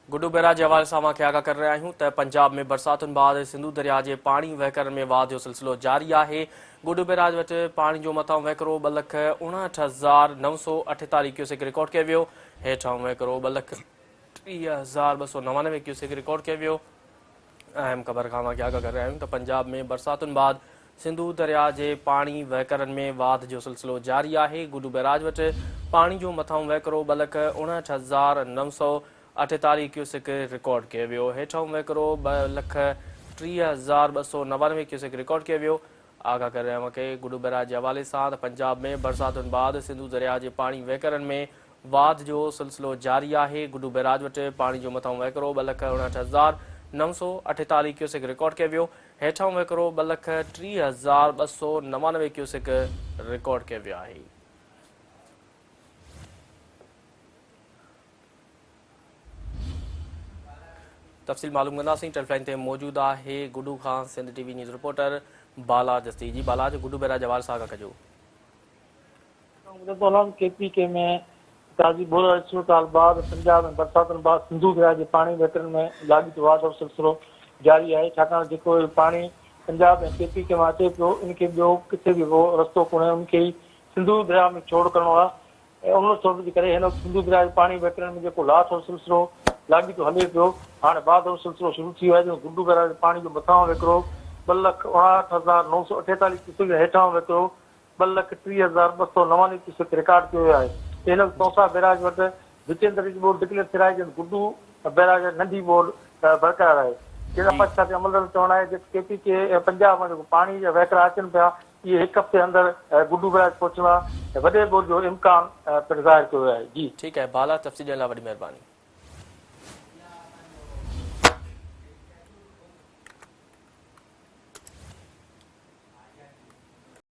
Guddu barrage जे हवाले सां मांखे आगाह करे रहिया आहियूं त पंजाब में बरसातुनि बाद सिंधु दरिया जे पाणी वहिकरण में वाध जो सिलसिलो जारी आहे। गुड्डू बैराज वटि पाणी जो मथां वहिकरो 2,59,948 क्यूसेक रिकॉर्ड कयो वियो। हेठां वहिकरो 2,30,299 क्यूसेक रिकॉर्ड कयो वियो। अहम ख़बर खां मांखे आगाह करे रहिया आहियूं त पंजाब में बरसातुनि बाद सिंधु दरिया जे पाणी वहिकरण में वाध जो सिलसिलो जारी आहे। गुड्डू बैराज वटि पाणी जो मथां वहिकरो 2,59,948 क्यूसेक रिकॉर्ड कयो वियो। हेठां वहिकरो 2,30,299 क्यूसेक रिकॉर्ड कयो वियो। आगाह करे रहिया मूंखे गुड्डू बैराज जे हवाले सां त पंजाब में बरसातुनि बाद सिंधु दरिया जे पाणी वहिकरण में वाध जो सिलसिलो जारी आहे। गुड्डू बैराज वटि पाणी जो मथां वहिकरो 2,59,948 क्यूसेक रिकॉर्ड कयो वियो। हेठां वहिकरो 2,30,299 क्यूसेक रिकॉर्ड कयो वियो आहे। तफ़सील मालूम कंदासीं। टेलीफोन ते मौजूदु आहे गुड्डू खां सिंध टीवी न्यूज़ रिपोर्टर बाला जस्ती। जी बाला, गुड्डू बैराज हवाले सां आगाह कजो। KPK में ताज़ी सूरत बाद पंजाब में बरसातुनि बाद सिंधु दरिया जे पाणी वहिकरण में लाॻीतो वाध जो सिलसिलो जारी आहे। छाकाणि जेको पाणी पंजाब ऐं KPK मां अचे पियो, इनखे ॿियो किथे बि रस्तो कोन्हे, उनखे ई सिंधु दरिया में छोड़ करणो आहे। ऐं उन छोड़ जे करे हिन सिंधु दरिया जे पाणी वहिकरण में जेको लाथ जो सिलसिलो लाॻीतो हले पियो, हाणे बाद जो सिलसिलो शुरू थी वियो आहे। गुड्डू बैराज पाणी जो मथां वहिकरो 2,59,948 क्यूसेक, हेठां वहिकरो 2,30,299 क्यूसेक रिकॉर्ड कयो वियो आहे। हिन तौसा बैराज वटि विचेंदर जी बोर्ड डिक्लेयर थिराए, गुड्डू बैराज नंढी बोर्ड बरक़रार आहे। जिला पक्षाती अमलदार जो चवणु आहे त KPK पंजाब में जेको पाणी जा वहिकरा अचनि पिया, इहे हिकु हफ़्ते अंदरि गुड्डू बैराज पहुचणा वॾे बोर्ड जो इम्कान ज़ाहिर कयो वियो आहे। जी ठीकु आहे बाला, तफ़सील ॾियण लाइ वॾी महिरबानी।